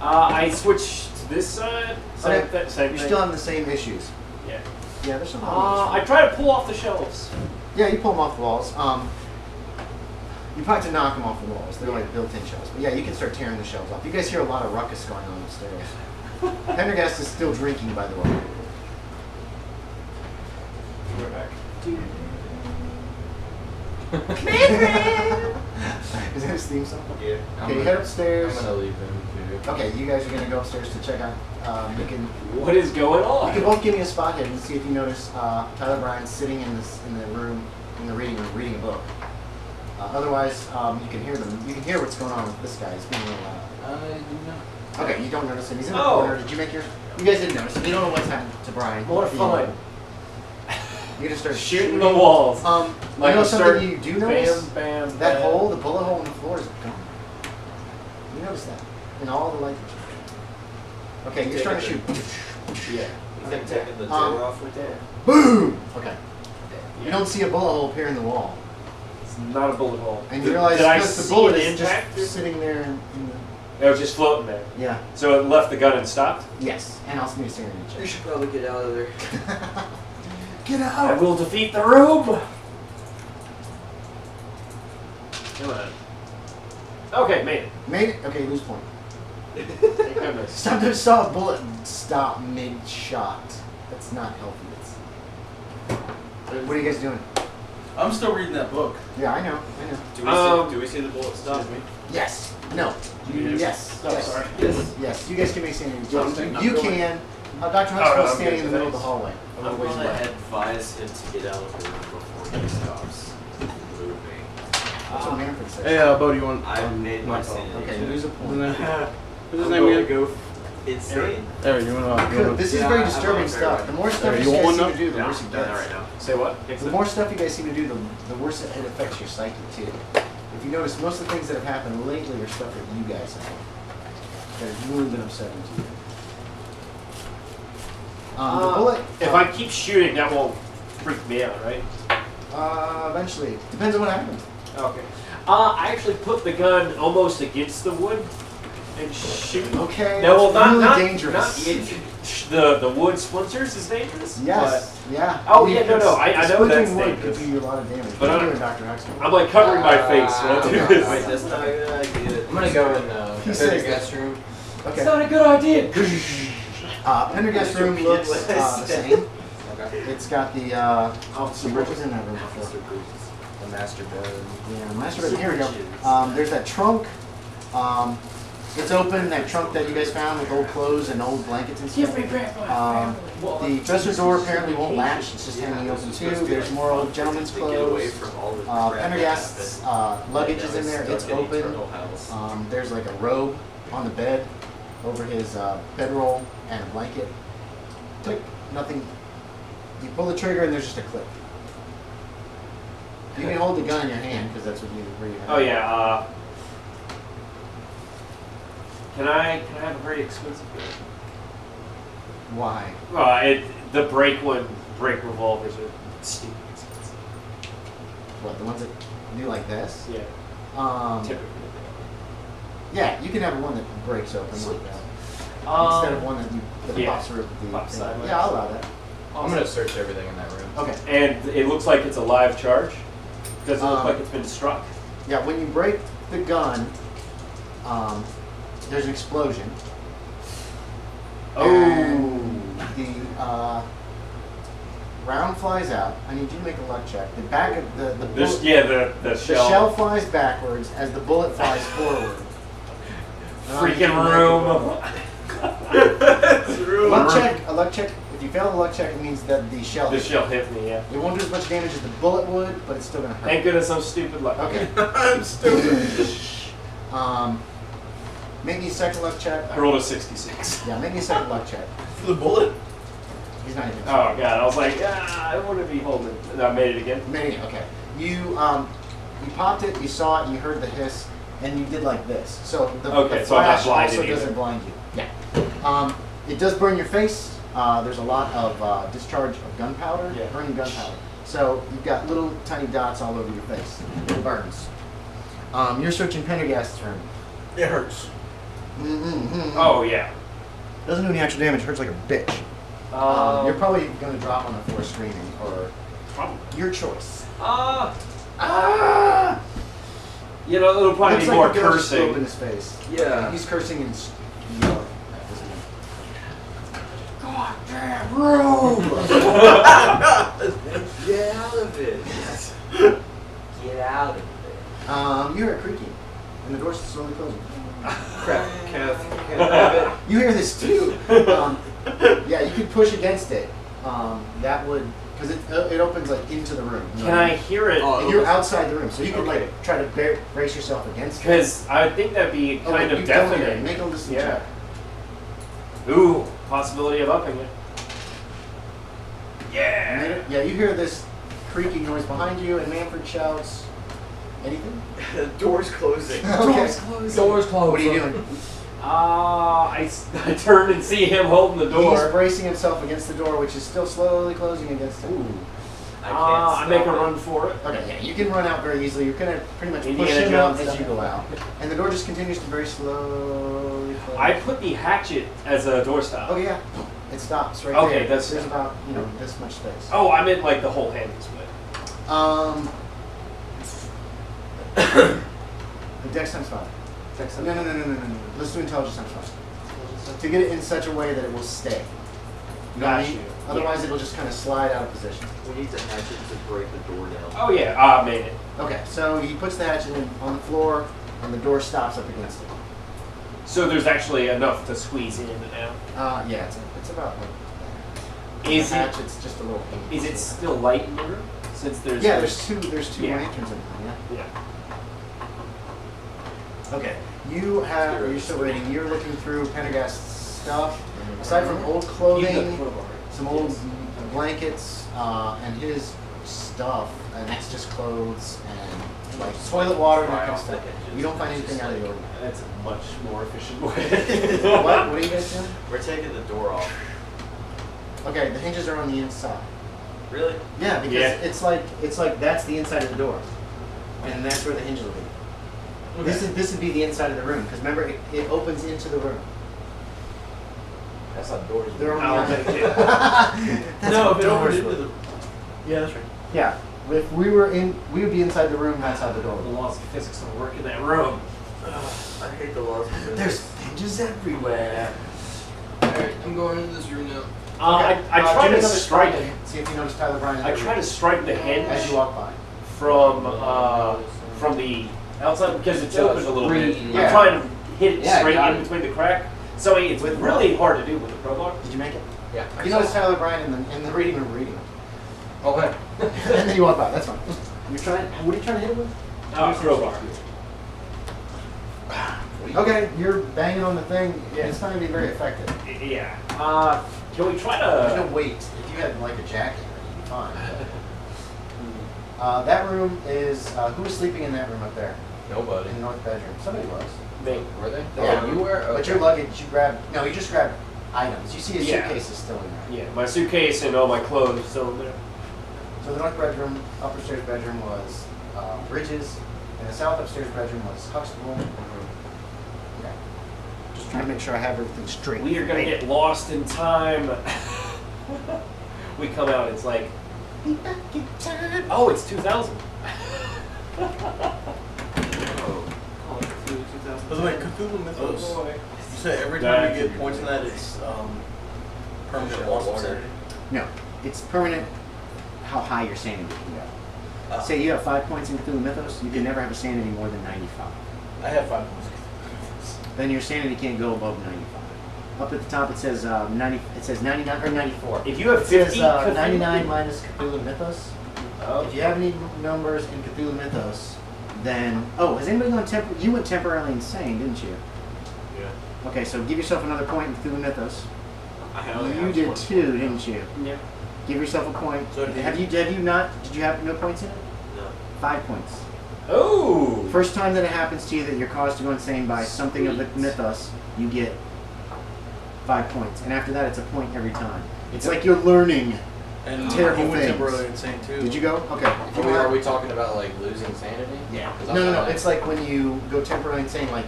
I switched to this side. Same Okay. same You're thing. still having the same issues. Yeah. Yeah, there's some. I try to pull off the shelves. Yeah, you pull them off the walls. You probably have to knock them off the walls. They're like built-in shelves. But yeah, you can start tearing the shelves off. You guys hear a lot of ruckus going on upstairs. Pendergast is still drinking, by the way. We're back. Is that his theme song? Yeah. Okay, you head upstairs. I'm gonna leave him too. Okay, you guys are gonna go upstairs to check out. You can What is going you can on? both give me a spot hit and see if you notice Tyler Bryan sitting in the room in the reading room reading a book. Otherwise, you can hear them. You can hear what's going on with this guy. He's being real loud. Okay, you don't notice him. He's in the Oh. corner. Did you make your? You guys didn't notice him. You don't know what's happened to Brian. More fun. You're gonna start Shooting the walls. I know something you do notice. Bam, bam, That bam. hole, the bullet hole in the floor is gone. You notice that in all the light. Okay, you're starting to shoot. Yeah. He's like taking the Um, door off with that. Boom. Okay. You don't see a bullet hole appear in the wall, It's not a bullet hole. and you realize Did I because the see bullet the is impact? just sitting there in the. It was just floating there. Yeah. So it left the gun and stopped? Yes. And also need a sanity You check. should probably get out of there. Get I out. will defeat the room! Come on. Okay, made it. Made it. Okay, lose point. Thank goodness. Sometimes saw a bullet stop mid-shot. That's not healthy. What are you guys doing? I'm still reading that book. Yeah, I know. Do we see the bullet stop? Yes. No. Yes. Oh, Yes. sorry. Yes. Yes. You guys can make sanity Something. checks. You can. Dr. Oh, no, Huxtable I'm standing in good, the middle of the thanks. hallway. A I'm little ways gonna away. advise him to get out of the room before he stops moving. That's what Manfred says. Hey, Bo, do you want? I've made my sanity Okay, check. lose a What's point. his name? What's his I'm name going to again? go insane. There, you want Good. This is Yeah, very I'm disturbing on stuff. fair The more stuff Alright, you you guys want seem one to do, the No, worse it I'm done gets. right now. Say what? The more stuff you guys seem to do, the worse it affects your psyche too. If you notice, most of the things that have happened lately are stuff that you guys have that has really been upsetting to you. The bullet. If I keep shooting, that won't freak me out, right? Eventually, depends on what happens. Okay. I actually put the gun almost against the wood and shoot. Okay. No, well, that's not, really not dangerous. Not the wood splinters is dangerous. Yes. Yeah. Oh, yeah, no, I know splintering that's wood dangerous. could do you a lot of damage. But What are I you don't- doing, Dr. Huxtable? I'm like covering my face when I do okay. this. Wait, that's not a good idea. I'm gonna go in He the says guest room. It's Okay. not a good idea. Pendergast room Repeat looks what I the said. same. Okay. It's got the Officer what was in that room before? The master bedroom. Yeah, master bedroom. Here we go. There's that trunk. It's open. That trunk that you guys found with old clothes and old blankets and stuff. The dresser door apparently won't latch. It's just hanging open too. There's more old gentlemen's To get away clothes. from all the crap that Pendergast's happened. luggage Now is in he's there. stuck It's in open. Eternal House. There's like a robe on the bed over his bedroll and a blanket. Click. Nothing. You pull the trigger and there's just a click. You can hold the gun in your hand because that's what you where you have. Oh yeah. Can I have a very expensive gun? Why? The break revolvers are stupid expensive. What, the ones that do like this? Yeah, typically. Yeah, you can have one that breaks open like that. Instead of one that yeah. pops through the Pops thing. sideways. Yeah, I'll allow that. I'm gonna search everything in that room. Okay. And it looks like it's a live charge. Does it look Um, like it's been struck? Yeah, when you break the gun, there's an explosion. And the round flies out. I need you to make a luck check. The back of the bullet, The the shell. shell flies backwards as the bullet flies forward. Freaking room. A luck check. If you fail the luck check, it means that the shell. The hit. shell hit me, yeah. It won't do as much damage as the bullet would, but it's still gonna hurt. Thank goodness I'm stupid like Okay. I'm stupid. Make me a second luck check. I rolled a 66. Yeah, make me a second luck check. The bullet? He's not even. Oh god, I was like, I want to be holding. And I made it again. Made it. Okay. You popped it. You saw it. You heard the hiss, and you did like this. So the Okay, so I'm not flash blinded also either. doesn't blind you. Yeah. It does burn your face. There's a lot of discharge of gunpowder, Yeah. burning gunpowder. So you've got little tiny dots all over your face. It burns. You're searching Pendergast's room. It hurts. Oh yeah. Doesn't do any actual damage. Hurts like a bitch. You're probably gonna drop on the floor screaming, or probably. your choice. You know, it'll probably Looks be like more the ghost cursing. spoke in his face. Yeah. He's cursing and yelling at this man. Goddamn room! Get out of it. Get out of it. You hear it creaking, and the door's slowly closing. Crap. Can't have it. You hear this too. Yeah, you could push against it. That would, because it opens like into the room. You know Can what I hear it? Oh, And you're outside the room, so you could Okay. like try to brace yourself against it. Because I think that'd be Oh, kind wait, of you don't hear it. deafening. Make a listen Yeah. check. Ooh, possibility of upping it. Yeah. Yeah, you hear this creaking noise behind you, and Manfred shouts, "Anything?" The door's closing. Okay. Doors closed. What are you doing? I turn and see him holding the He's door. bracing himself against the door, which is still slowly closing against him. I can't I make a stop it. run for it. Okay, yeah, you can run out very easily. You're gonna pretty much push Indiana him out Jones as you style. go out, and the door just continues to very slowly close. I put the hatchet as a doorstop. Oh yeah, it stops right Okay, there. that's- There's about this much space. Oh, I meant like the whole hand this way. The dex times 5. No. Let's do intelligence times 5. To get it in such a way that it will stay. You know what I Got mean? you. Otherwise, it'll just kind of slide out of position. We need to hatchet to break the door down. Oh yeah, I made it. Okay, so he puts the hatchet on the floor, and the door stops up against it. So there's actually enough to squeeze in and out. Yeah, it's about like that. Is the it? hatchet's just a little. Is it still light in the room? Since there's Yeah, there's two Yeah. lanterns in there. Yeah. Yeah. Okay, you're still waiting. You're looking through Pendergast's stuff. Aside from old clothing, some old blankets, and his stuff, and that's just clothes and like toilet water and that kind of stuff. You don't find anything out of the ordinary. That's a much more efficient way. What are you guys doing? We're taking the door off. Okay, the hinges are on the inside. Really? Yeah, because Yeah. it's like that's the inside of the door, and that's where the hinges will be. This would be the inside of the room because remember it opens into the room. That's how doors They're work. only I'll on take it. That's No, how if it doors opens into work. the. Yeah, that's right. Yeah, if we were in, we would be inside the room. That's how the door The would. laws of physics don't work in that room. I hate the laws of physics. There's hinges everywhere. Alright, I'm going into this room now. I try give me to another strike. strike. See if you notice Tyler Bryan. I try to strike the as hinge you walk by. from the outside because it's open a little bit. Yeah. I'm trying to hit it Yeah, straight got in it. between the crack. So it's With really hard to do with the crowbar. Did you make it? Yeah. You notice Tyler Bryan in the reading room reading. Okay. And then you walk by. That's fine. You're trying. What are you trying to hit it with? Crowbar. Okay, you're banging on the thing. It's not gonna be very effective. Yeah. Can we try There's no to? weight. If you had like a jacket, you'd be fine. That room is. Who was sleeping in that room up there Nobody. in the north bedroom? Somebody was. Were they? Yeah. Oh, you were? But your luggage, you grabbed. No, you just grabbed items. You see his Yeah. suitcase is still in there. Yeah, my suitcase and all my clothes are still in there. So the north bedroom, upper stairs bedroom was Bridges, and the south upstairs bedroom was Huxtable. Okay. Just trying to make sure I have everything straight. We are gonna get lost in time. We come out, it's like, Be back in time. oh, it's 2000. By the way, Cthulhu Mythos. Oh, boy. You say every time you get points in that, it's permanent loss of sanity. No, it's permanent. How high your sanity can go. Say you have 5 points in Cthulhu Mythos, you can never have a sanity more than 95. I have 5 points. Then your sanity can't go above 95. Up at the top it says 90. It says 99 or 94. If you have It says 50, 99 minus Cthulhu Mythos. Oh, If you have any numbers in Cthulhu Mythos, then has anybody gone You went temporarily insane, didn't you? Yeah. Okay, so give yourself another point in Cthulhu Mythos. I only You have did one. too, didn't you? Yeah. Give yourself a point. So did Have you not? Did you have no points in it? No. 5 points. Oh. First time that it happens to you that you're caused to go insane by something of the mythos, you get 5 points. And after that, it's a point every time. It's like you're learning. And Terrible he went things. temporarily insane too. Did you go? Okay. If you Are want- we talking about like losing sanity? Yeah. 'Cause No, I'm no, no. not- It's like when you go temporarily insane. Like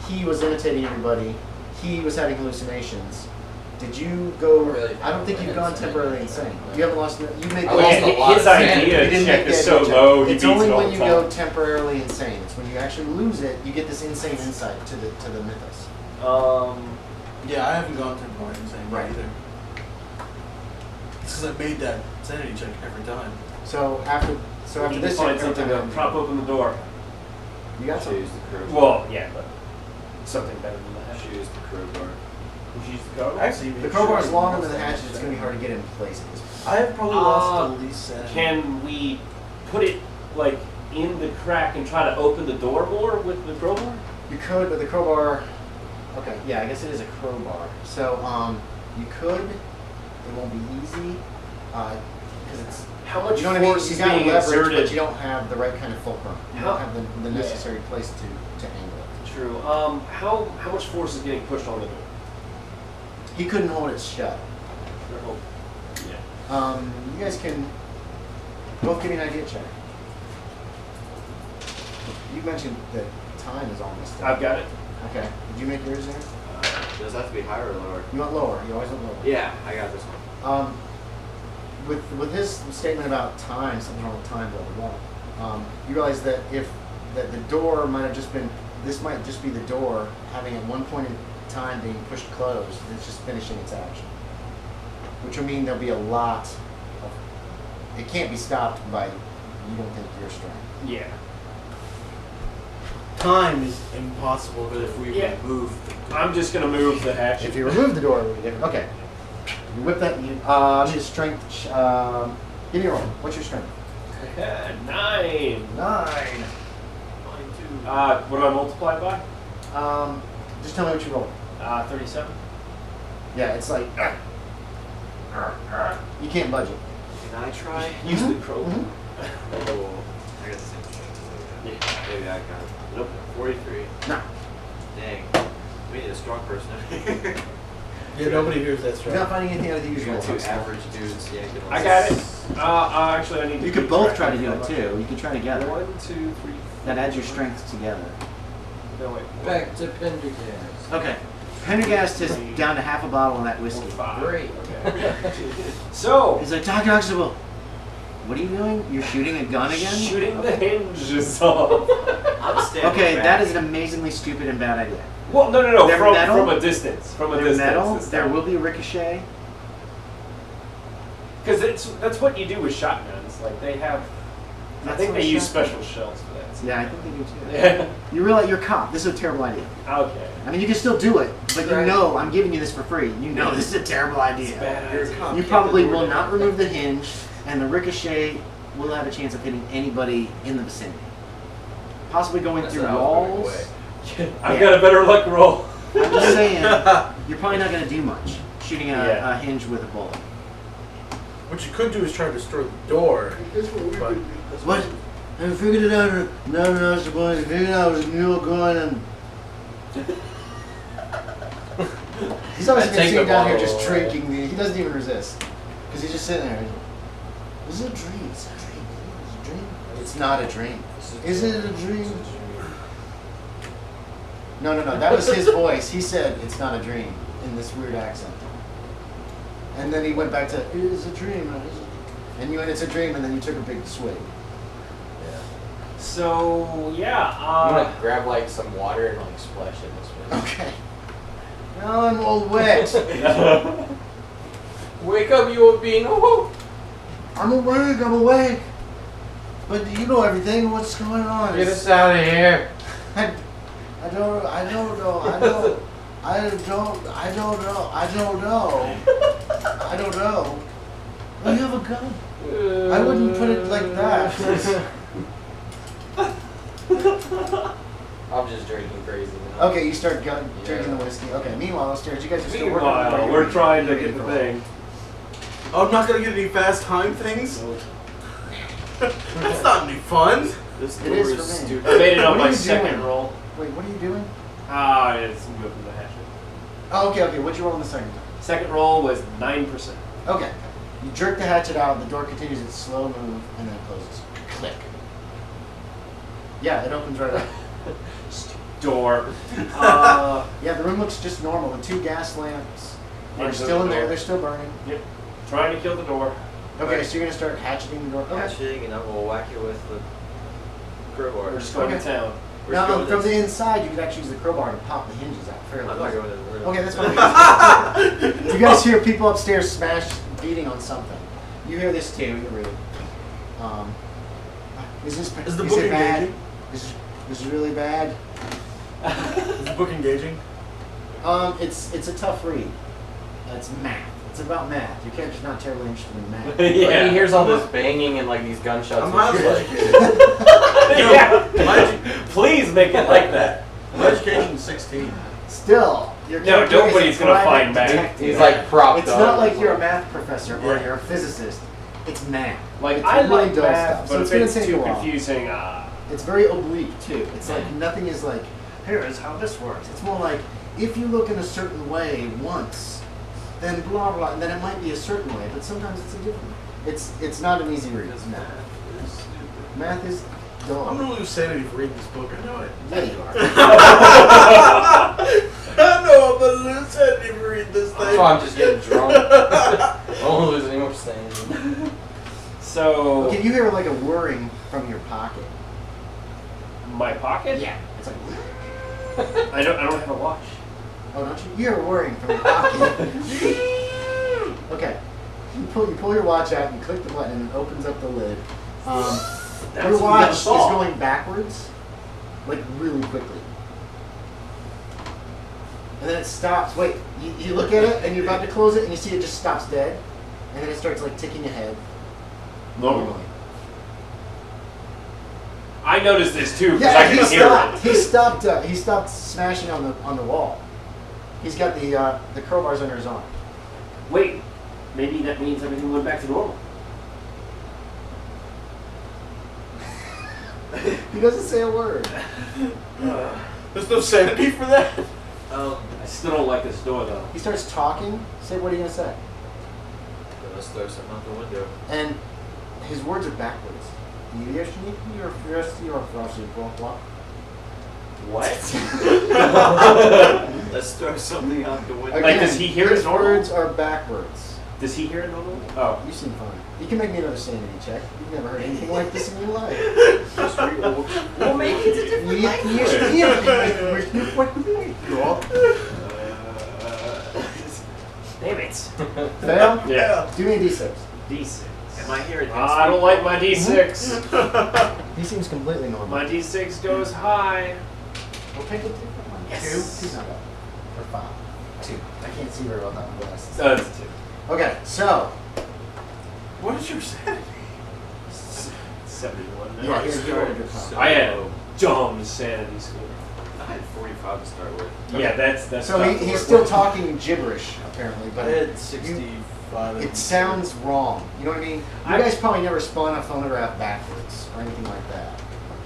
he was imitating everybody, he was having hallucinations. Did you go? Really? I don't think you've gone temporarily insane. You haven't lost. You made I the lost a lot his of sand. idea You didn't check make is the so idea check. low. He It's beats only it all when the you time. go temporarily insane. It's when you actually lose it, you get this insane insight to the mythos. Yeah, I haven't gone through point insane Right. either. It's because I made that sanity check every time. So after You need to this, find every something time to prop open the door. you got something. Choose the crowbar. Well, yeah, but something better than the hatchet. Choose the crowbar. Use the crowbar. Actually, The crowbar is longer than the hatchet. It's going to be hard to get in place at this point. I have probably lost the least sanity. Can we put it like in the crack and try to open the door more with the crowbar? You could, but the crowbar. Okay, yeah, I guess it is a crowbar. So you could. It won't be easy because it's. How much You know what I mean? force You is got being leverage, exerted? but you don't have the right kind of fulcrum. You How- don't have the Yeah. necessary place to angle it. True. How much force is getting pushed on the door? He couldn't hold it shut. Oh, yeah. You guys can both give me an idea check. You mentioned that time is almost I've up. got it. Okay. Did you make yours there? Does that have to be higher or lower? You want lower. You always want lower. Yeah, I got this one. With his statement about time, something wrong with time, blah blah blah. You realize that the door might have just been. This might just be the door having at one point in time being pushed closed, and it's just finishing its action. Which will mean there'll be a lot of. It can't be stopped by. You don't think your strength. Yeah. Time is impossible, but if we Yeah. remove I'm just gonna move the hatchet. If you remove the door, it would be different. Okay. You whip that. You need a strength. Give me a roll. What's your strength? 9. 9. Mine too. What do I multiply by? Just tell me what you roll. 37. Yeah, it's like you can't budge it. Can I try? Use the crowbar. Mhm. Oh, I got the same strength. Yeah. Maybe I got it. Nope, 43. No. Dang. We need a strong person. yeah, nobody hears that You're straight. not finding anything out of the We usual. got two average dudes. Yeah, get on I got it. Actually, I need to. You could keep both track try to of do how it much. too. You could try together. 1, 2, 3. That adds your strength together. No wait. Back to Pendergast. Okay. Pendergast is down to half a bottle of that whiskey. 5. Great. Okay. So He's like, Dr. Huxtable, what are you doing? You're shooting a gun again? shooting the hinges off. I'm standing Okay, back. that is an amazingly stupid and bad idea. Well, no. They're From metal? a distance. From a They're distance. metal. this There time. will be ricochet. Because that's what you do with shotguns. Like they have. I That's think what they use shotgun- special shells for that. Yeah, I think they do too. Yeah. You realize you're a cop. This is a terrible idea. Okay. I mean, you can still do it, but you Right. know I'm giving you this for free. You know this is a terrible idea. It's a bad You're a idea. cop. You Keep probably the door will down. not remove the hinge, and the ricochet will have a chance of hitting anybody in the vicinity. Possibly going That's through what I was going walls. away. I've got a better luck roll. I'm just saying, you're probably not going to do much shooting Yeah. a hinge with a bullet. What you could do is try to destroy the door. But What? I figured it out. No, boys. I figured out it was a mule going and. He's always been Take sitting the down here bottle just away. drinking. He doesn't even resist. Because he's just sitting there. Is it a dream? It's a dream. It's a dream. It's not a dream. Is it a dream? No. That was his voice. He said it's not a dream in this weird accent. And then he went back to it is a dream. And you went it's a dream, and then you took a big swig. So yeah. I'm gonna grab like some water and like splash it this way. Okay. Now I'm all wet. Wake up, you old bean! Oh, I'm awake. But you know everything. What's going on? get us out of here! I don't know. Well, you have a gun. I wouldn't put it like that. I'm just drinking crazy now. Okay, you start drinking the whiskey. Okay, meanwhile, upstairs, you guys are still working. Meanwhile, we're trying to get the thing. I'm not gonna get any fast time things. That's not any fun. This It door is is for me. stupid. I made it on What are my you second doing? roll. Wait, what are you doing? It's moving the hatchet. Oh, okay. What'd you roll in the second time? Second roll was 9%. Okay. You jerk the hatchet out, the door continues its slow move, and then it closes. Click. Yeah, it opens right up. door. Yeah, the room looks just normal. The 2 gas lamps are Into still the in there. door. They're still burning. Yep. Trying to kill the door. Okay, so you're gonna start hatcheting the door. Okay. Hatching, and I'm gonna whack it with the crowbar. We're just going to Okay. town. Where's Now, going from this? the inside, you could actually use the crowbar to pop the hinges out fairly I'm not easily. going in the room. Okay, that's fine. You guys hear people upstairs smash, beating on something. You hear this too. You're reading. Is this? Is the is book it bad? engaging? This is really bad. Is the book engaging? It's a tough read. It's math. It's about math. Your character's not terribly interested in math. Like, Yeah. he hears all this banging and like these gunshots. I'm and highly shit, like- educated. Yeah. My, edu- Please make it like that. my education's 16. Still, your No, character is nobody's a gonna private find math. detective. He's like propped It's up. not like you're a math professor or Yeah. you're a physicist. It's math. Like, It's I really like dull math, stuff. So but it's if gonna it's take a too while. confusing, It's very oblique too. It's like nothing is like, here is how this works. It's more like, if you look in a certain way once, then blah blah, and then it might be a certain way, but sometimes it's a different way. It's not an easy read. It's math. Math is dull. I'm gonna lose sanity for reading this book. I know it. Yeah, you are. I know I'm gonna lose sanity for reading this thing. So I'm just getting drunk. I won't lose any more sanity. so Okay, you hear like a whirring from your pocket. my pocket? Yeah. It's like, I don't have a watch. oh, don't you? You hear a whirring from your pocket. Okay. You pull your watch out, and you click the button, and it opens up the lid. That's Your what watch we is saw. going backwards, like really quickly. And then it stops. Wait, you look at it, and you're about to close it, and you see it just stops dead. And then it starts like ticking ahead. Normally. I noticed this too because Yeah, I can hear it. He stopped smashing on the wall. He's got the crowbars under his arm. Wait, maybe that means everything went back to normal. He doesn't say a word. There's no sanity for that. I still don't like this door though. He starts talking. Say, what are you gonna say? Let's throw something out the window. And his words are backwards. What? Let's throw something out the window. Like, does he hear his it normal? words are backwards. Does he hear it normally? Oh. You seem fine. You can make me another sanity check. You've never heard anything like this in your life. Well, maybe it's a different Damn it. Fail? Yeah. Do me a d6. D6. Am I hearing this? I don't like my D6. He seems completely normal. My D6 goes high. We'll pick a different one. Yes. 2? 2's not bad. Or 5. 2. I can't see very well without my glasses. That's 2. Okay, so. What is your sanity? 71. Yeah, here's So- your order of so- I had dumb sanity score. I had 45 to start with. Yeah, that's So tough to he's work still with. talking gibberish, apparently, I but had 65. it sounds wrong. You know what I mean? You guys probably never spun a phonograph backwards or anything like that.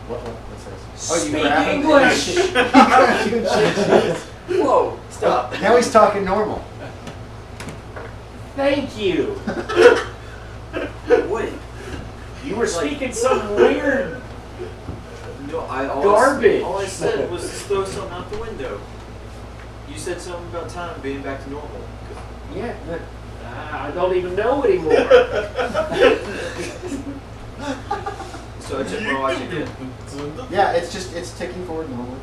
What's this? Oh, you Speak grabbed him? English! He grabbed you and shit. Whoa! Stop. Now he's talking normal. Thank you. Wait. You were speaking some weird. No, Garbage. All I said was to throw something out the window. You said something about time being back to normal. Yeah, but I don't even know anymore. So I took my watch again. Yeah, it's ticking forward normally.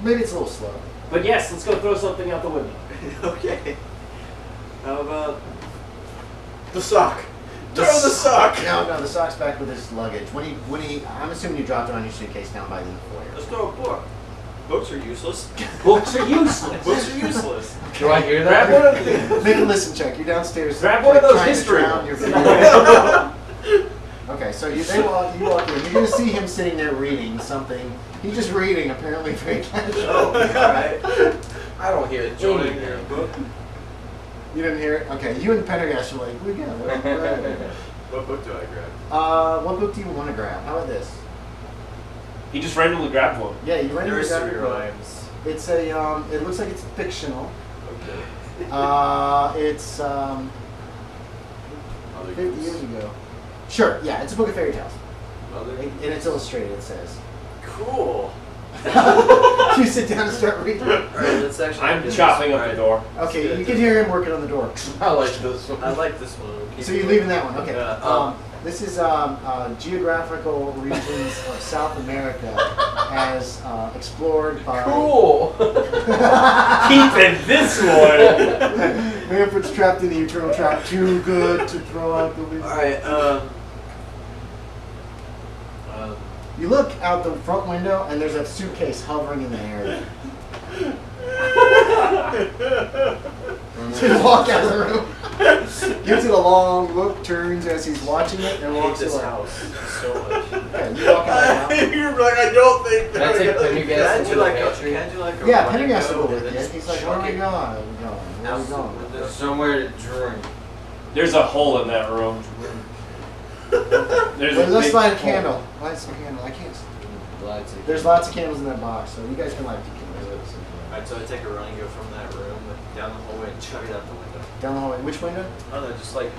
Maybe it's a little slow. But yes, let's go throw something out the window. Okay. How about The sock. Throw the sock. No, the sock's back with his luggage. When he, I'm assuming you dropped it on your suitcase down by the foyer. let's throw a book. Books are useless. Books are useless. Books are useless. Do I hear Grab that? one of the. Make a listen check. You're downstairs. Grab one of those trying to history drown books. your Okay, so you walk in. You're gonna see him sitting there reading something. He's just reading, apparently very casual. Oh, alright. I don't hear it. Joining your book. You didn't hear it? Okay, you and Pendergast are like, we got it. What book do I grab? What book do you want to grab? How about this? He just randomly grabbed one. Yeah, you randomly grab Nursery your book. rhymes. It's a, it looks like it's fictional. Okay. It's, Other 50 groups. years ago. Sure, yeah, it's a book of fairy tales. Other And it's illustrated, it says. Cool. You sit down and start reading. Alright, let's actually. I'm get chopping this. up the Alright. door. Okay, you can hear him working on the door. I like this one. I like this one. We'll keep So you're it. leaving that one, okay. Yeah, This is geographical regions of South America as explored by Cool. Keeping this one. Manfred's trapped in the eternal trap, too good to throw out the window. Alright, You look out the front window and there's a suitcase hovering in the air. So you walk out of the room, gives it a long look, turns as he's watching it, and I hate walks this away. house so much. Okay, you walk out of the house. You're like, I don't think Can I take Pendergast Can I into do the like a, pantry? can I do like a Yeah, run and Pendergast go will go with and you. then He's like, chuck where are we it going? Where are we out the going? window? There's somewhere to drink. There's a hole in that room. There's Well, let's big light a hole. candle. Light some candle. I can't. Lots of There's lots of candles in that box, so you guys can light the candles. Alright, so I take a run and go from that room down the hallway and chuck it out the window. Down the hallway. Which window? I don't know, just like.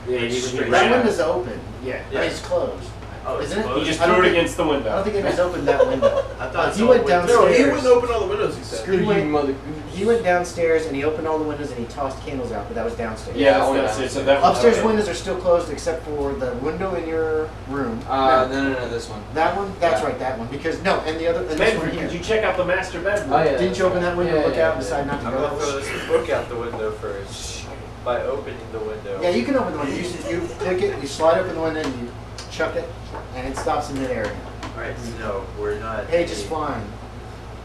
Yeah, you Straight That ran out. window's open. Yeah. I mean, it's closed. Oh, it's Isn't it? He closed? just I don't threw it think- against the I don't window. think anybody's opened that window. I thought it's he all went windows. No, he downstairs. wouldn't open all the windows, he said. Screw you, went- mother. He went downstairs and he opened all the windows and he tossed candles out, but that was downstairs. Yeah, I went that's it. So downstairs. that was Upstairs okay. windows are still closed except for the window in your room. No, this one. That one? That's Yeah. right, that one. Because, no, and the other, and this one Manfred, here. did you check out the master bedroom? Oh, yeah. Didn't you open that window, Yeah, look yeah, out, and yeah. decide not to I'm gonna throw go? this book out the window first by opening the window. Yeah, you can open the window. You pick it, you slide open the window, and you chuck it, and it stops in midair again. Alright, no, we're not. Page is flying.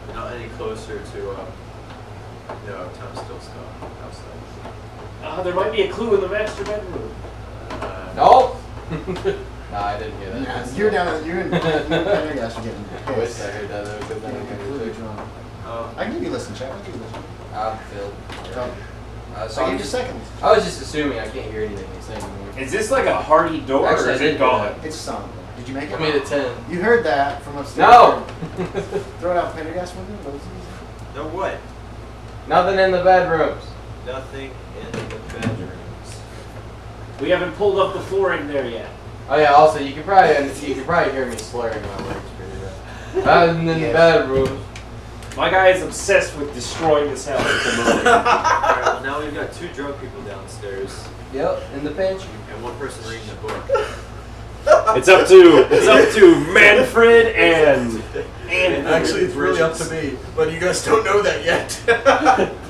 We're not any closer to, no, time still stuck. There might be a clue in the master bedroom. Nope. No, I didn't hear that. Yeah, you're down, you're in, Pendergast are getting I wish pissed. I heard that though, because then You're I'm completely gonna drunk. Oh, I can give you listen, Chad. I can give you listen. I'm filled. So I gave you seconds. I was just assuming I can't hear anything he's saying anymore. Is this like a hardy door Actually, or I is did it do gone? that. It's a song. Did you make it? I made it 10. You heard that from upstairs. No! Throw it out Pendergast window. What was it? no what? Nothing in the bedrooms. Nothing in the bedrooms. We haven't pulled up the flooring there yet. Oh yeah, also you can probably hear me slurring my words pretty bad. Nothing in the Yes. bedrooms. My guy is obsessed with destroying this house at the moment. Alright, well now we've got two drunk people downstairs Yep, in the pantry. and one person reading a book. It's up to Manfred and Actually, it's really up to me, but you guys don't know that yet.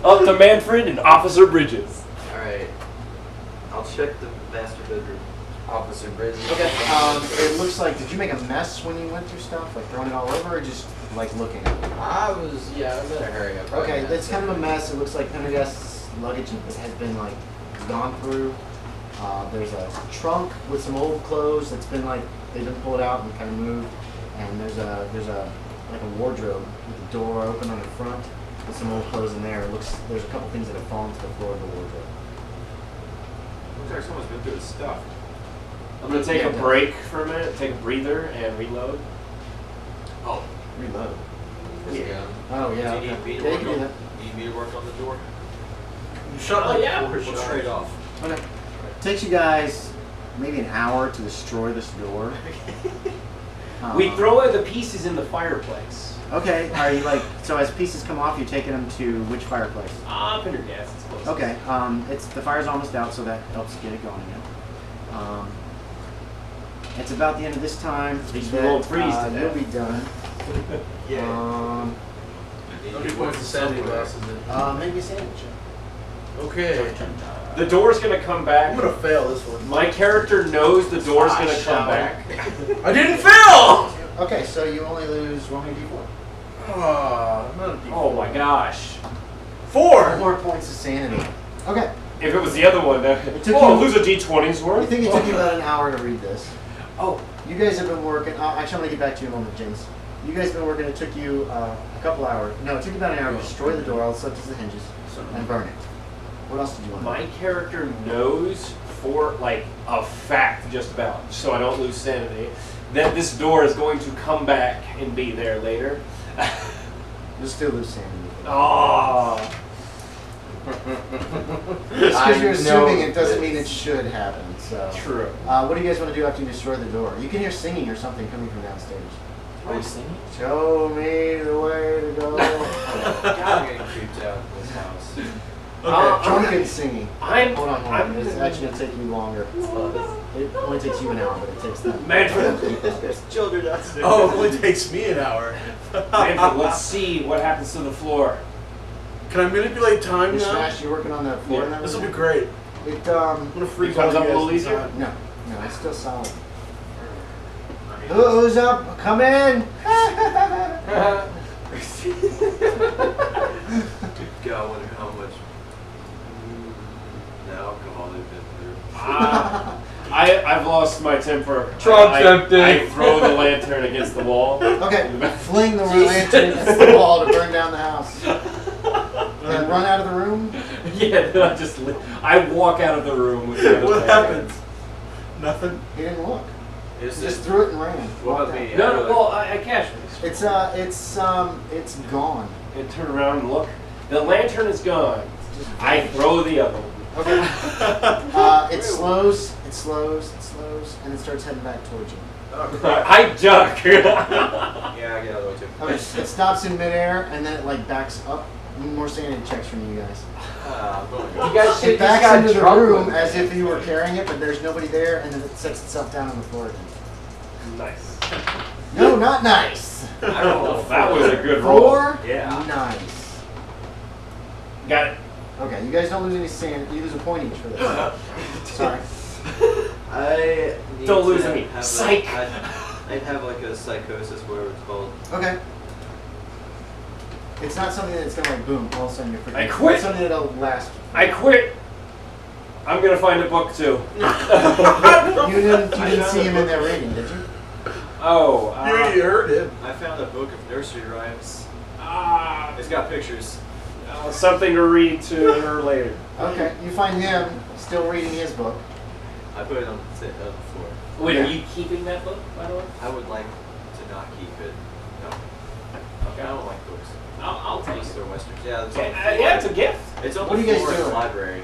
up to Manfred and Officer Bridges. Alright. I'll check the master bedroom. Officer Bridges. Okay. It looks like. Did you make a mess when you went through stuff, like throwing it all over, or just like looking at it? I was in a hurry. I probably Okay, had that's to. kind of a mess. It looks like Pendergast's luggage has been like gone through. There's a trunk with some old clothes that's been like they've been pulled out and kind of moved, and there's a like a wardrobe with the door open on the front with some old clothes in there. It looks there's a couple things that have fallen to the floor of the wardrobe. Looks like someone's been through his stuff. I'm gonna take Yeah, a it does. break for a minute, take a breather, and reload. Oh, Reload. Yeah. Oh yeah. do you need me to Yeah, you work can do on that. do you need me to work on the door? You shut Oh, like yeah. four We'll shots. trade off. Okay. Takes you guys maybe an hour to destroy this door. We throw the pieces in the fireplace. Okay. Are you like so? As pieces come off, you're taking them to which fireplace? Pendergast, it's close. Okay. It's the fire's almost out, so that helps get it going again. It's about the end of this time. least we won't freeze to You'll death. be done. Yeah. How many points of sanity loss is it? Maybe a sandwich. Okay. The door's gonna come I'm back. gonna fail this one. My character knows the door's Ah, gonna shall come we? back. I didn't fail! Okay, so you only lose roll me a d4. Ah, not a D4. Oh my gosh. 4! 4 points of sanity. Okay. If it was the other one, took oh, you- lose a d20's I worth. think it took you about an hour to read this. Oh, You guys have been working. Actually, I'm gonna get back to you in a moment, James. You guys have been working. It took you a couple hours. No, it took you about an hour to destroy the door, all such as the hinges, and burn it. What else did you want? my character knows for like a fact, just about, so I don't lose sanity, that this door is going to come back and be there later. You'll still lose sanity. Oh, Just I because you're know assuming it doesn't this. mean it should happen. So. true. What do you guys want to do after you destroy the door? You can hear singing or something coming from downstairs. Are we singing? Show me the way to go. God, I'm getting creeped out in this house. Okay. Drunken singing. Hold on. I'm It's actually gonna take you longer. It only takes you an hour, but it takes them. Manfred, There's children downstairs. Oh, it only takes me an hour. Manfred, let's see what happens to the floor. Can I manipulate time You now? smash. You're working on the floor and This will be everything? great. It I'm gonna freak It comes all up you a guys little easier? inside. no, it's still solid. Who's up? Come in. God, I wonder how much alcohol they've been through. I've lost my temper. Trunk's I empty. throw the lantern against the wall. Okay, fling the lantern against the wall to burn down the house. And run out of the room. Yeah, then I walk out of the room with the other What lantern. happens? Nothing. He didn't look. Is Just it? threw it and ran. What Walked about out. me? No, well, I cashed it. It's gone. And turn around and look. The lantern is gone. I throw the other one. Okay. It slows, and it starts heading back towards you. Oh, crap. I duck. Yeah, I get out of the way too. Okay, it stops in midair, and then it like backs up. Need more sanity checks from you guys. I'm going You guys should It just backs got into the drunk room with as it. if you were carrying it, but there's nobody there, and then it sets itself down on the floor again. Nice. No, not nice. I rolled a Oh, that was a good roll. 4? Yeah. Nice. Got it. Okay, you guys don't lose any sanity. You lose a point each for this. Sorry. I need Don't to lose any. have Psych. I'd have like a psychosis, whatever it's called. Okay. It's not something that's gonna like boom, all of a sudden you're freaking. I quit. It's something that'll last. I quit. I'm gonna find a book too. You didn't see him in there reading, did you? Oh. You already heard it. I found a book of nursery rhymes. Ah, It's got pictures. something to read to her later. Okay. You find him still reading his book. I put it on the floor. Wait, Yeah. are you keeping that book, by the way? I would like to not keep it. No. Okay. I don't like books. I'll take Unless it. they're westerns. Yeah, it's Okay, on the floor. yeah, it's a gift. It's on What the do you guys floor in do? the library.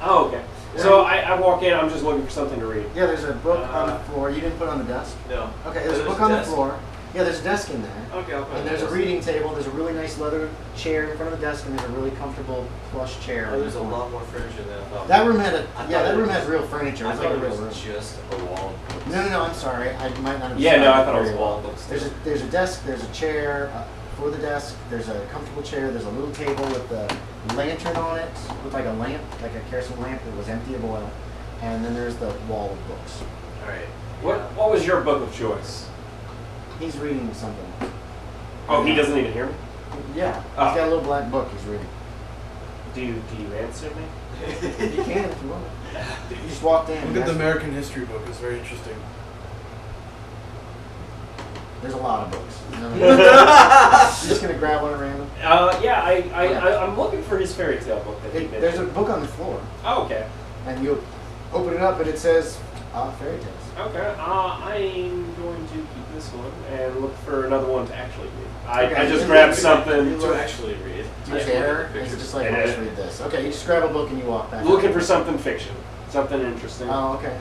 Oh, okay. So I walk in. I'm just looking for something to read. Yeah, there's a book on the floor. You didn't put it on the desk. No. Okay, there's a book a on the desk. floor. Yeah, there's a desk in there. Okay, I'll put it And on there's the a desk. reading table. There's a really nice leather chair in front of the desk, and there's a really comfortable plush chair. Oh, in there's the a corner. lot more furniture than I thought. That room had I a thought that it room was- had real furniture. It I was like thought a it real room. was just a wall. of books. No, I'm sorry. I might not have. Yeah, no, I described thought it was very a wall well. of books. There's a desk. There's a chair for the desk. There's a comfortable chair. There's a little table with a lantern on it, with like a lamp, like a kerosene lamp that was empty of oil. And then there's the wall of books. All right. What was your book of choice? He's reading something. Oh, he doesn't even hear me. Yeah, he's Oh. got a little black book he's reading. Do you answer me? You can if you want. You just walked in. Look you at the asked- American history book. It's very interesting. There's a lot of books. You're just gonna grab one at random. Yeah, I'm looking for his fairy tale book that he There's a mentioned. book on the floor, Oh, okay. and you open it up, and it says fairy tales. Okay. I'm going to keep this one and look for another one to actually read. Okay. I just grabbed something. To actually read. Do you I just care? look at the It's pictures. just like, Yeah. I'll just read this. Okay, you just grab a book and you walk back. Looking for something fiction, something interesting. Oh, okay.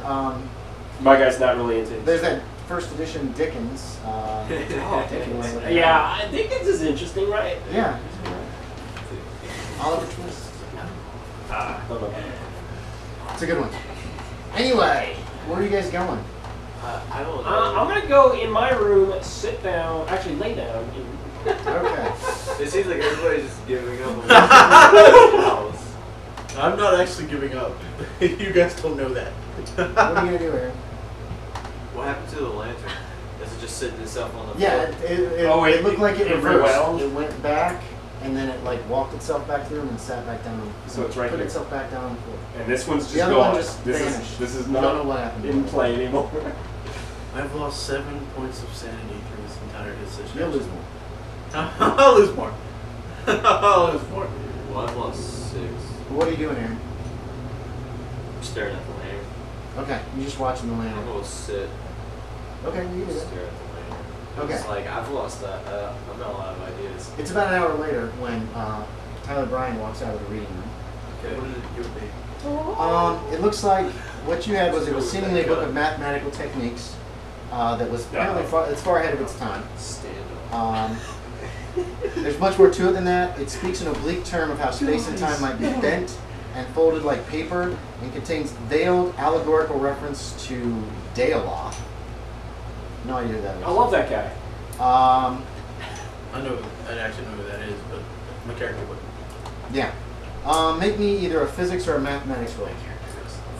My guy's not really into it. There's that first edition Dickens. Oh, Dickens. Yeah, Dickens is interesting, right? Yeah. Oliver Twist. Don't know about that. It's a good one. Anyway, where are you guys going? I don't know. I'm gonna go in my room, sit down, actually lay down. Okay. It seems like everybody's just giving up on the house. I'm not actually giving up. You guys don't know that. What are you gonna do, Aaron? What happened to the lantern? Does it just sit itself on the Yeah, floor? it looked like it it reversed. rewound? It went back, and then it like walked itself back through and sat back down. So it's right Put here. itself back down on the floor. And this one's just The other gone. one just this vanished. is I don't know not what happened. in play anymore. I've lost 7 points of sanity through this entire decision. You'll lose more. I'll lose more. I'll lose more. Well, I've lost 6. What are you doing, Aaron? I'm staring at the lantern. Okay, you just watching the I'm lantern. gonna sit Okay, you and do that. stare at the lantern. Okay. It's like, I've lost that. I've got a lot of ideas. It's about an hour later when Tyler Bryan walks out of the reading room. Okay. What did it give me? It looks like what you had was it was seemingly a book of mathematical techniques. that was apparently it's far ahead of its time. Stand up. There's much more to it than that. It speaks an oblique term of how space and time might be bent and folded like paper, and contains veiled allegorical reference to Daeloth. No idea who that is. I love that guy. Um, I actually know who that is, but my character wouldn't. yeah. Make me either a physics or a mathematics roll.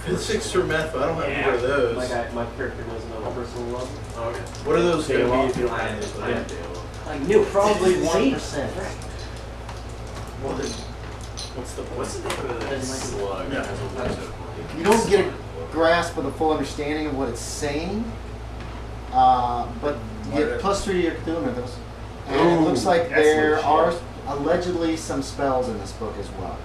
Physics or math, but I don't have either of those. My character doesn't know a personal level. Oh, okay. What are those going to be if you don't I have those? am Dale. I knew Probably it. 1%. Well, then, what's the What's the name of that slug? Yeah. That has a bunch of, You don't get a grasp of the full understanding of what it's saying, but you get +3 to your Cthulhu mythos. And it looks like that's there legit. are allegedly some spells in this book as well.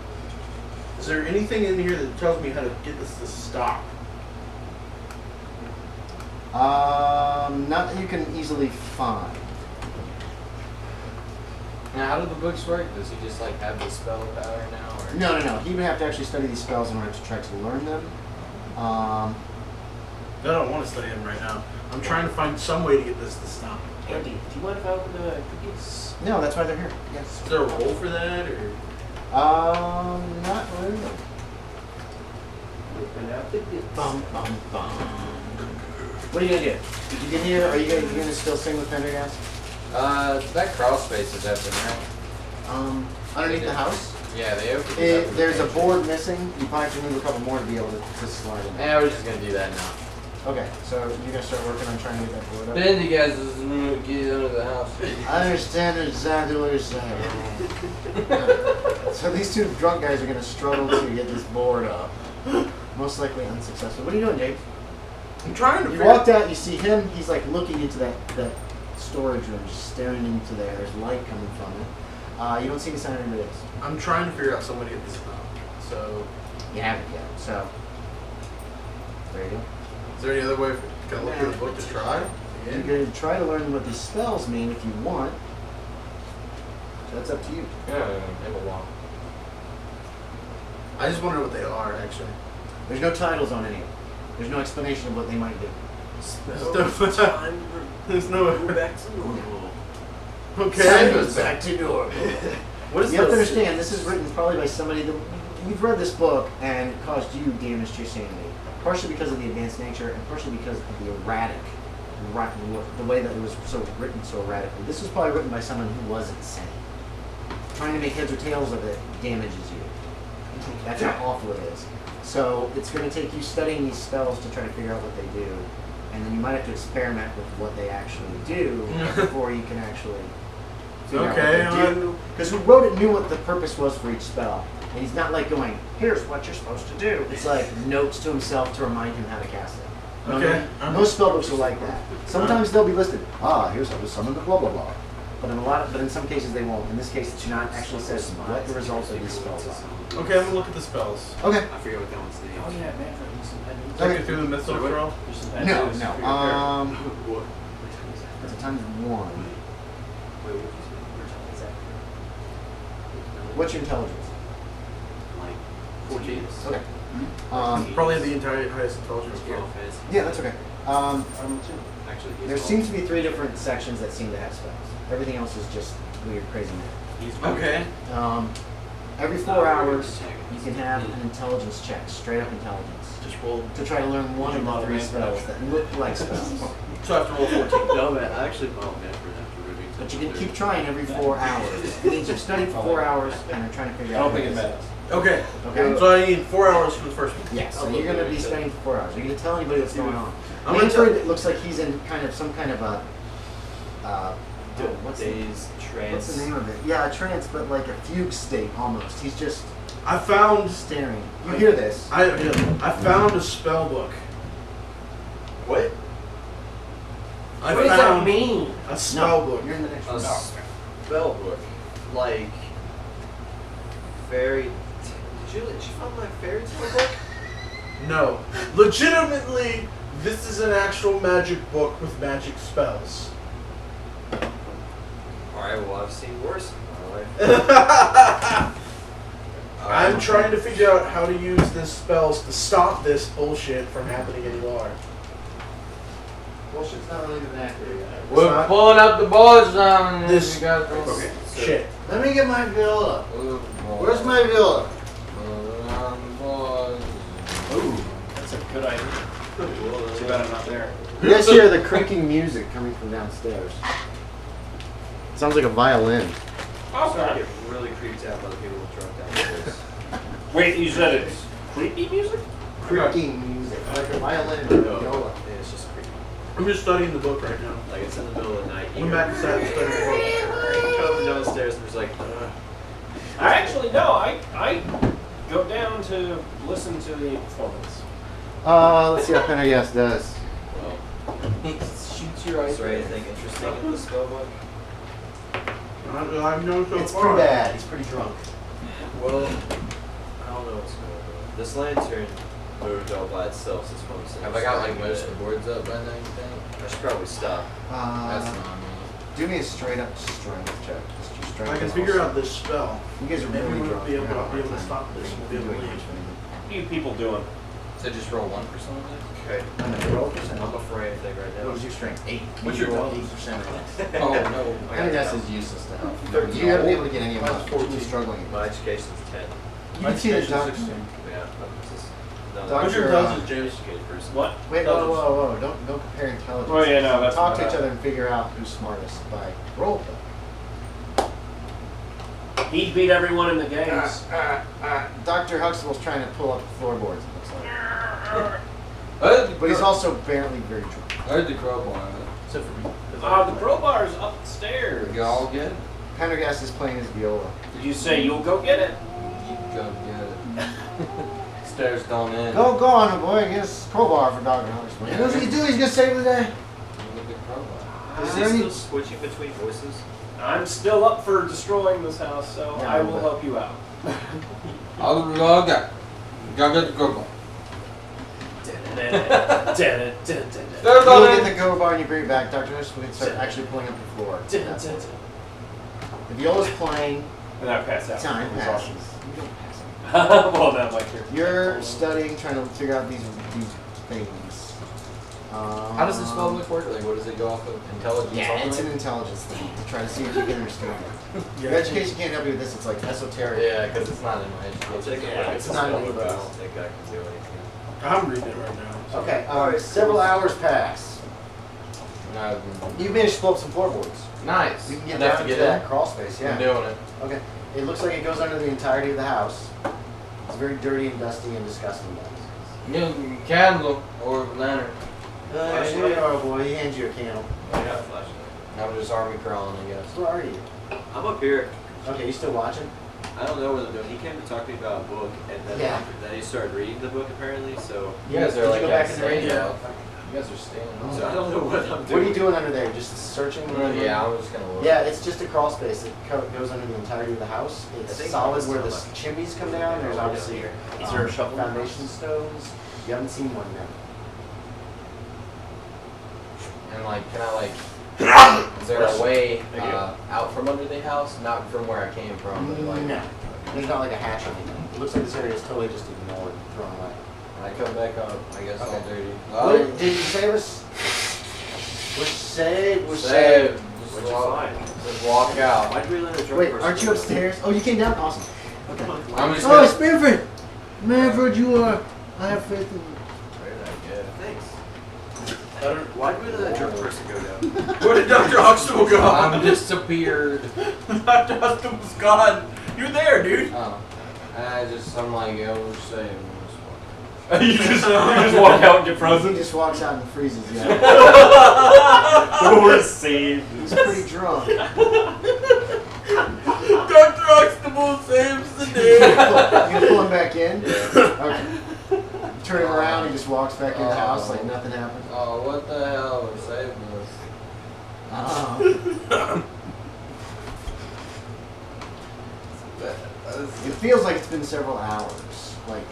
Is there anything in here that tells me how to get this to stop? Not that you can easily find. Now, how do the books work? Does he just like have the spell power now? Or? No. He would have to actually study these spells in order to try to learn them. I don't want to study them right now. I'm trying to find some way to get this to stop. Andy, do you mind if I open the cookies? No, that's why they're here. Yes. Is there a role for that, or? Not really. Open up the cookies. Bum, bum, bum. What are you gonna do? You get here? Are you gonna still sing with Pendergast? That crawl space is open, right? Underneath the house? Yeah, they opened it up. There's a board missing. You probably have to move a couple more to be able to slide in. Yeah, we're just gonna do that now. Okay, so you're gonna start working on trying to get that board up. Then you guys just get under the house. I understand exactly what you're saying. So these two drunk guys are gonna struggle to get this board up. Most likely unsuccessful. What are you doing, Jake? I'm trying to You figure walked out, you see him, he's like looking into that storage room, just staring into there. There's light coming from it. You don't see any sign of anybody else. I'm trying to figure out some way to get this stop. So, You haven't yet, so there you go. is there any other way? Can I look through the book to try? You Again? could try to learn what these spells mean if you want. So that's up to you. Yeah, it will walk. I just wonder what they are, actually. There's no titles on any of them. There's no explanation of what they might do. Spell time. There's no. Go back to normal. Okay. Time goes back to normal. What is You have to this? understand, this is written probably by somebody that you've read this book and it caused you damage to your sanity. Partially because of the advanced nature and partially because of the the way that it was written so erratically. This was probably written by someone who was insane. Trying to make heads or tails of it damages you. That's how awful it is. So it's going to take you studying these spells to try to figure out what they do. And then you might have to experiment with what they actually do before you can actually figure Okay, out what they do. Because who wrote it knew what the purpose was for each spell. And he's not like going, here's what you're supposed to do. It's like notes to himself to remind him how to cast it. Okay. Most spell books are like that. Sometimes they'll be listed, here's how to summon the blah blah blah. But in some cases they won't. In this case, it not actually says what the results of these spells are. Okay, I'm gonna look at the spells. Okay. I forget what that one's name. Oh yeah, man, there's some bad news. Take it through the mythos roll. There's some bad No, news for your character. What? It's a times 1. Wait, what is that? What's your intelligence? Like 14. Okay. Probably the entire highest intelligence. Yeah, that's okay. Actually, There seems to be 3 different sections that seem to have spells. Everything else is just weird, crazy math. Okay. Every 4 hours, you can have an intelligence check, straight up intelligence, Just roll. to try to learn one of the 3 spells that look like spells. So I have to roll 14. No, man, I actually bought Manfred after reading. But you can keep trying every 4 hours. It means you've studied for 4 hours and are trying to figure I out. don't think it what matters. Okay. Okay. So I need 4 hours for the first one. Yeah, so you're going to be spending 4 hours. You're going to tell anybody what's going on. I'm gonna Manfred, it looks like he's in some kind of a. What's the name of it? Yeah, a trance, but like a fugue state almost. He's just I found. staring. You hear this? I found a spell book. What? I What does that found mean? a spell No, book. you're in the next A room. spell book. Like fairy. Did you find my fairy tale book? No. Legitimately, this is an actual magic book with magic spells. Alright, well, I've seen worse in my life. I'm trying to figure out how to use this spells to stop this bullshit from happening anymore. bullshit's not really even accurate. We're pulling up the boards now. and This- you got the- Okay. So, Shit. Let me get my viola. Ooh, Where's my viola? Pulling up the boards. Ooh, that's a good idea. Too bad I'm not there. You guys hear the creaking music coming from downstairs. Sounds like a violin. I get really creeped out by the people drunk downstairs. Wait, you said it's creepy music? Creaking music, like a violin or a viola. Yeah, it's just creepy. I'm just studying the book right now. Like it's in the middle of the night. I'm back inside and studying the book. Coming downstairs and there's like, I actually no. I go down to listen to the performance. Let's see how Pendergast does. Shoots your eyes. is there anything interesting in the spell book? I've known so It's far. pretty bad. He's pretty drunk. Well, I don't know what's going on. This lantern moved all by itself since one was Have I got like most of the boards up by now, you think? I should probably stop. That's Uh, not me. do me a straight up strength check. Just your strength. I can is figure also- out this spell. You guys are Maybe really we drunk. won't be able You're having a to hard time stop this. We'll be able to doing leave. anything. What are you people doing? So just roll 1% of this? Okay. I'm at 12%. I'm afraid anything right now. What was your strength? 8. What's You your rolled total? 8% of this. Oh no. Pendergast is useless to help. 13. You haven't been able to get any of Mine's us. 14. You're struggling. My education's 10. You can see the doctor. Yeah, I'm just Doctor, What's your Doctor, doses, James? educated person. What? Wait, whoa. Don't compare intelligence. Oh, yeah, no, that's Talk my to each bad. other and figure out who's smartest by roll play. He beat everyone in the games. Dr. Huxtable's trying to pull up the floorboards, it looks like. But he's I also apparently very drunk. heard the crowbar. Except for me. The crowbar's upstairs. You all get it? Pendergast is playing his viola. Did you say you'll go get it? You go get it. Stairs don't end. Go on, boy. Get his crowbar for Dr. Huxtable. He knows what he's doing. He's going to save the day. Look at the crowbar. Is Is he there any- still switching between voices? I'm still up for destroying this house, so Yeah, I will but- help you out. I'll go get. Go get the crowbar. Stairs You don't go get end. the crowbar and you bring it back. Dr. Huxtable can start actually pulling up the floor. The viola's playing. And I pass out. Time It was passes. awesome. You don't pass out. Well, now my turn. You're studying, trying to figure out these things. How does the spell book work? Like, what does it go off of? Intelligence Yeah, only? it's an intelligence thing to try to see if you can understand it. Your education can't help you with this. It's like esoteric. Yeah, because it's not in my I'll take education. a Yeah, look at it's the not spell in book, the but I books. don't think I can do anything. I'm reading it right now. so- Okay, several hours pass. No, You managed to pull up some floorboards. nice. You can get Enough down to to get that in. crawl space, I'm yeah. doing it. Okay, it looks like it goes under the entirety of the house. It's very dirty and dusty and disgusting. New candle or lantern. Here you are, boy. He hands you a candle. I got a flashlight. I'm just army crawling, I guess. Where are you? I'm up here. Okay, you still watching? I don't know what I'm doing. He came to talk to me about a book, and then, Yeah. then he started reading the book apparently. So, You guys Did are you like go back in the staying radio? up. You guys are staying. so I don't know what I'm doing. What are you doing under there? Just searching? Yeah, I'm just gonna look. Yeah, it's just a crawl space. It goes under the entirety of the house. It's I think solid it's where the not much. chimneys come down. There's obviously Is there a shovel? foundation stones. You haven't seen one yet. And like, can I like? Is there a way out from under the house? Not from where I came from, but like. No. There's not like a hatch or anything. It looks like this area is totally just ignored, thrown away. I come back up. I guess all Okay. dirty. What did you save us? We're Save. saved. Just What'd you walk, find? just walk out. Why'd we let a drunk Wait, person aren't you go? upstairs? Oh, you came down? Awesome. Okay. I'm just Oh, gonna. it's Manfred! Manfred, you are. I have faith in you. Where did I get it? Thanks. Why'd we let a drunk person go down? Where did Dr. Huxtable go? I'm disappeared. Dr. Huxtable's gone. You're there, dude. Oh. I'm like, yo, we're saved. you just walk out and get He frozen. just walks out and freezes. Yeah. We're saved. He's pretty drunk. Dr. Huxtable saves the day. You pull him back in? Okay. You turn him around, he just walks back in the house like nothing happened. Oh, what the hell? We're saving us. It feels like it's been several hours. Like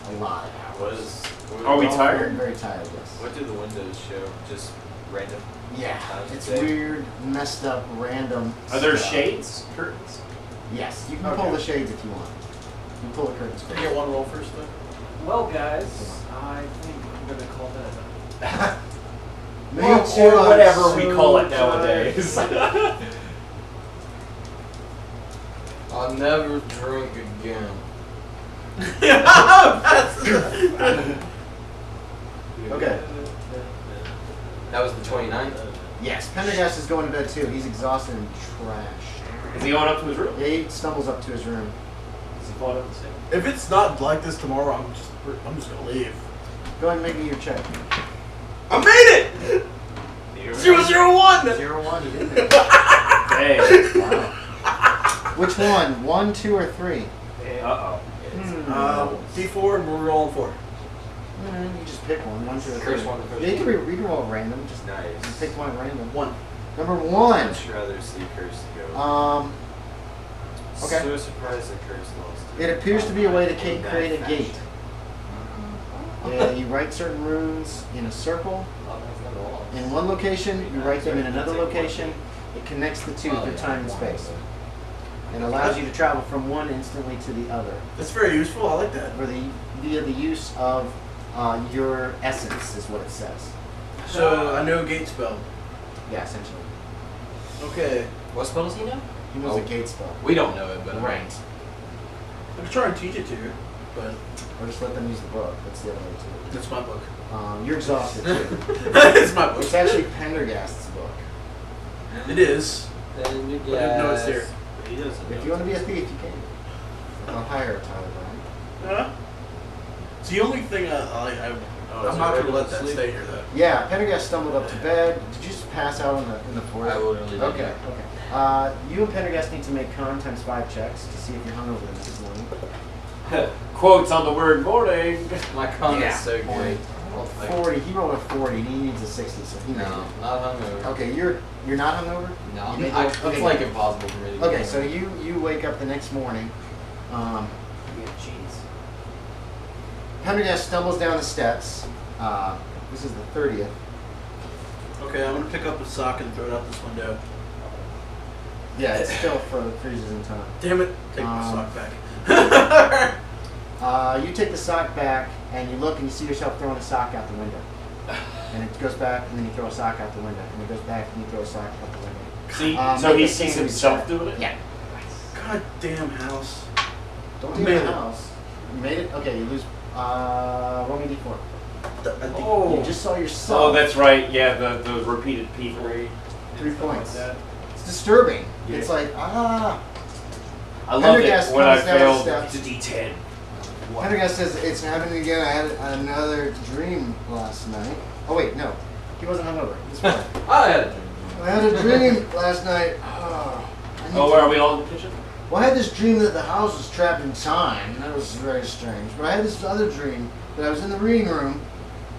a lot of hours. Are we We're all tired? Very tired, yes. What do the windows show? Just random. Yeah, How's it it's say? weird, messed up, random. Are there stuff. shades? Curtains? Yes, you can pull the shades if you want. You can pull the curtains Can first. I get one roll first, though? Well, guys, I think I'm gonna call that. Me or too, I'm whatever we so call it tired. nowadays. I'll never drink again. Okay. That was the 29th? Yes, Pendergast is going to bed too. He's exhausted and trashed. Is he going up to his room? Yeah, he stumbles up to his room. Is he falling up the stairs? If it's not like this tomorrow, I'm just gonna leave. Go ahead and make me your check. I made it. 001. 0-1, you did it. Dang. Wow. Which one? 1, 2, or 3? Uh-oh. D4, and we're rolling 4. You just pick one. 1, 2, or 3. First one, the first Yeah, you one. can roll random. Just Nice. pick one at random. 1. Number 1. I'd rather see Curse go. Okay. So surprised that Curse lost. It appears to be a way to In that create a fashion. gate. Yeah, you write certain runes in a circle. In one location, you write them in another location. It connects the two through time and space. And allows you to travel from one instantly to the other That's very useful. I like that. via the use of your essence, is what it says. So I know gate spell. Yeah, essentially. Okay. What spell does he know? He knows a gate spell. We don't know it, but Right. I could try and teach it to you, but Or just let them use the book. That's the other way too. that's my book. You're exhausted too. It's my book. It's actually Pendergast's book. It is. Then you I didn't know it's here. He doesn't If know. you want to be a thief, you can. I'll hire Tyler Brown. Huh? It's the only thing Oh, is I'm it not ready gonna let to that sleep? stay here though. Yeah, Pendergast stumbled up to bed. Did you just pass out in the floor? I literally did. Okay, okay. You and Pendergast need to make con times 5 checks to see if you're hungover the next morning. Quotes on the word morning. My con Yeah. is so good. Like, 40. He rolled a 40. And he needs a 60, so he made no, it. not hungover. Okay, you're not hungover. No, You made I, it? it's Okay. like impossible for me to get Okay, so hungover. you wake up the next morning. Pendergast stumbles down the steps. This is the 30th. Okay, I'm gonna pick up a sock and throw it out this window. Yeah, it's still freezes in time. Damn it! Take my Um, sock back. You take the sock back and you look and you see yourself throwing a sock out the window. And it goes back and then you throw a sock out the window. And it goes back and you throw a sock out the window. See, so make he a sees sanity himself check. doing it? Yeah. God damn house. Don't You leave made the it. house. You made it? Okay, you lose. Roll me a d4. I think Oh. You just saw yourself. Oh, that's right. Yeah, the repeated people. 3 points. It's disturbing. Yeah. It's like, I love Pendergast it when I comes down the failed steps. to D10. Pendergast says, it's happening again. I had another dream last night. Oh, wait, no. He wasn't hungover. This morning. I had a dream. I had a dream last night. I need Oh, to- where are we all in the kitchen? Well, I had this dream that the house was trapped in time. That was very strange. But I had this other dream that I was in the reading room,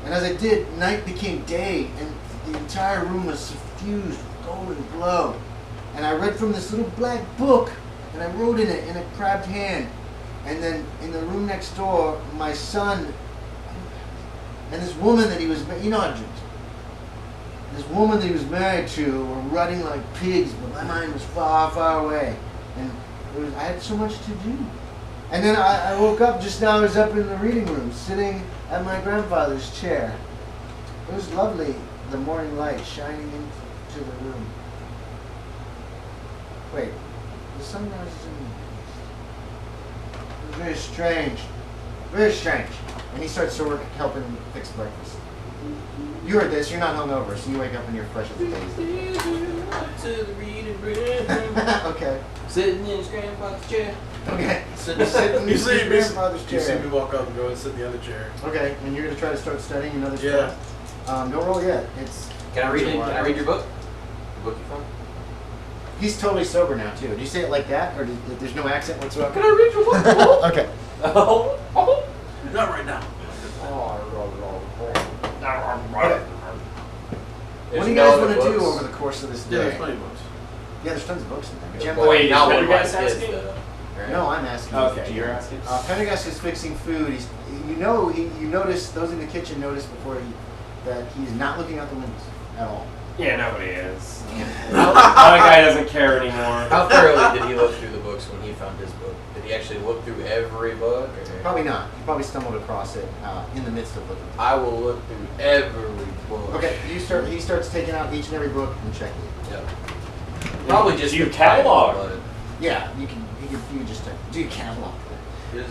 and as I did, night became day, and the entire room was suffused with golden glow. And I read from this little black book, and I wrote in it in a crabbed hand. And then in the room next door, my son and this woman that he was, you know how dreams. This woman that he was married to were rutting like pigs, but my mind was far, far away. And I had so much to do. And then I woke up just now. I was up in the reading room, sitting at my grandfather's chair. It was lovely, the morning light shining into the room. Wait, the sun rises in the east. It was very strange. Very strange. And he starts to work helping fix breakfast. You heard this, you're not hungover, so you wake up and you're fresh as a daisy. To the reading room. Okay. Sitting in his grandfather's chair. Okay. Sit- Sit in you his see me, grandfather's you see chair. me walk up and go and sit in the other chair. Okay, and you're gonna try to start studying another Yeah. spell? Don't roll yet. It's Can I read it? Can I read your book? The book you found? he's totally sober now too. Do you say it like that, or there's no accent whatsoever? Can I read your book? Okay. Oh. Not right now. What do you guys want to do over the course of this Yeah, there's day? plenty of books. Yeah, there's tons of books in there. But you have Oh, wait, Not is one of my Pendergast kids, asking? though. Right? No, I'm asking. Okay, you're asking. Pendergast is fixing food. You notice those in the kitchen notice before that he's not looking out the windows at all. Yeah, nobody is. My guy doesn't care anymore. How thoroughly did he look through the book? books when he found his book? Did he actually look through every book? Or? Probably not. You probably stumbled across it in the midst of looking. I will look through every book. Okay, he starts taking out each and every book and checking it. Yeah. Probably just Do you the title, catalog? but- Yeah, you can just do your catalog. Is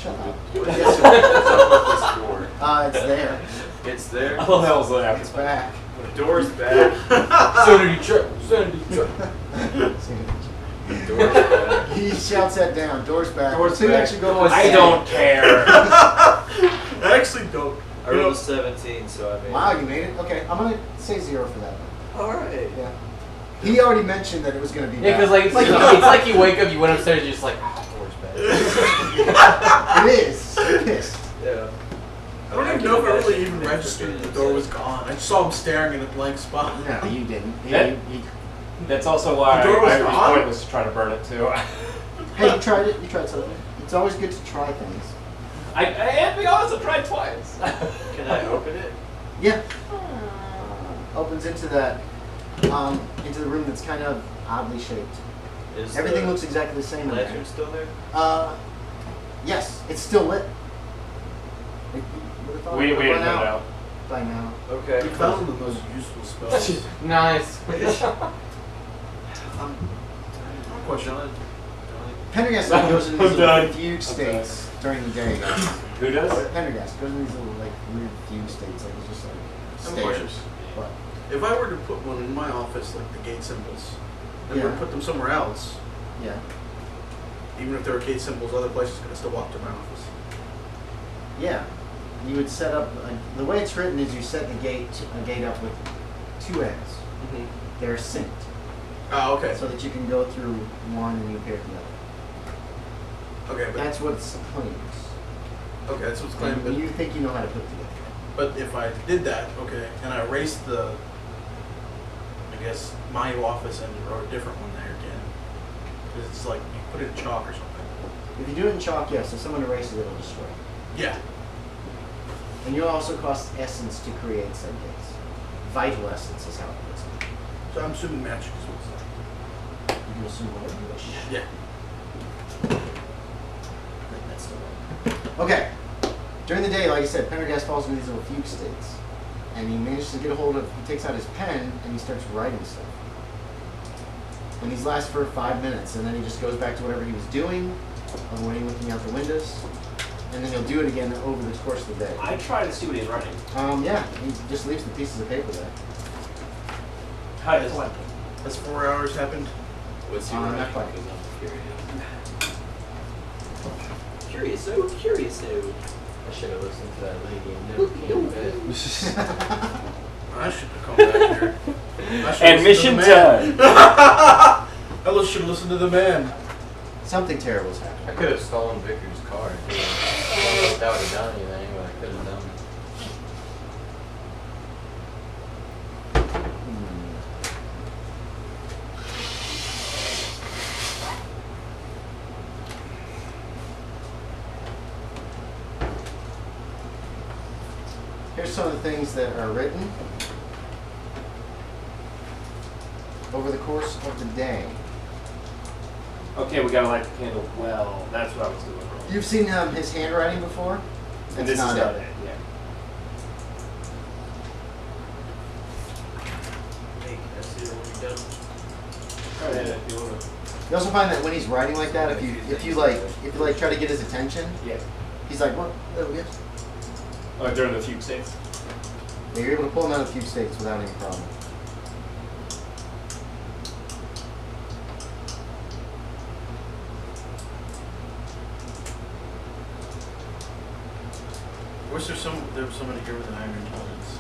Shut up. what's Yes, up with this door? It's there. It's there. I love that was It's after. back. The door's back. Sanity check. Sanity check. The door's back. He shouts that down. Doors back. Doors So you back. actually go with I seven. don't care. I actually don't. I rolled a 17, so I made. Wow, you made it. Okay, I'm gonna say 0 for that. All right. Yeah. He already mentioned that it was gonna be. Yeah, bad. because it's like you wake up, you went upstairs, you're just like, door's bad. It is. You're pissed. Yeah. I don't even know if I really even registered the door was gone. I just saw him staring in a blank spot. No, you didn't. That- That's also why The door was I was gone? pointless to try to burn it too. Hey, you tried it. You tried something. It's always good to try things. I have to be honest, I've tried twice. Can I open it? Yeah. Opens into that, into the room that's kind of oddly shaped. Is Everything the looks exactly the same in there. lantern still there? Yes, it's still lit. You would have thought we it would didn't run put it out out. by now. Okay. You found the most useful spells. Nice. Question. Pendergast goes in I'm these done. little fugue states during the day. Guys. Who does? Pendergast goes in these little like weird fugue states, like it's just like Some questions. stairs. What? If I were to put one in my office, like the gate symbols, and were to Yeah. put them somewhere else, Yeah. even if there were gate symbols, other places could I still walk to my office? Yeah. You would set up the way it's written is you set a gate up with two ends. Mm-hmm. They're synced, Oh, okay. so that you can go through one and you appear at the other. Okay, but That's what it's claims. okay, that's what's claimed. And you think you know how to put it together. But if I did that, okay, and I erased the, I guess, my office and wrote a different one there again, because it's like you put it in chalk or something. If you do it in chalk, yes. If someone erases it, it'll destroy it. Yeah. And you'll also cost essence to create said gates. Vital essence is how it puts it. So I'm assuming magic is what's there. You can assume whatever you wish. Yeah. I think that's the way. Okay. During the day, like I said, Pendergast falls into these little fugue states. And he manages to get a hold of, he takes out his pen and he starts writing stuff. And these last for 5 minutes, and then he just goes back to whatever he was doing, avoiding looking out the windows. And then he'll do it again over the course of the day. I try to see what he's writing. Yeah, he just leaves the pieces of paper there. How does one? Has 4 hours happened? What's he Not writing? quite. Because I'm curious. Curious. I should have listened to that lady and never came to bed. I should have come back here. I should And mission done. I should listen to the man. Something terrible's happened. I could have stolen Vickers' car. Too. I don't know if that would have done anything, but I could have done. Here's some of the things that are written over the course of the day. Okay, we gotta light the candle well. That's what I was doing wrong. You've seen his handwriting before? And this is not it. Yeah. Hey, can I see it when you're done? Go ahead if you wanna. You also find that when he's writing like that, if you try to get his attention, Yeah. he's like, "What? Oh, yes." During the fugue states. Yeah, you're able to pull him out of a few states without any problem. Was there was somebody here with an iron intelligence?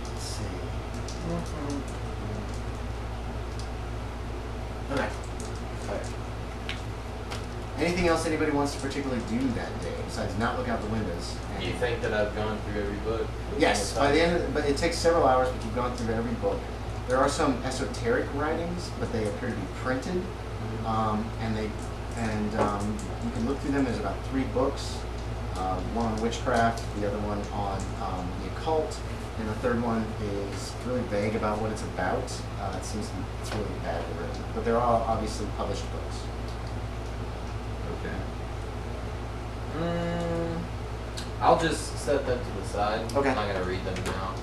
Let's see. Okay. Anything else anybody wants to particularly do that day besides not look out the windows? Do you think that I've gone through every book? Yes, by the end of but it takes several hours, but you've gone through every book. There are some esoteric writings, but they appear to be printed, and you can look through them. There's about 3 books, one on witchcraft, the other one on the occult, and the third one is really vague about what it's about. It seems it's really badly written, but they're all obviously published books. I'll just set them to the side. Okay. I'm not gonna read them now.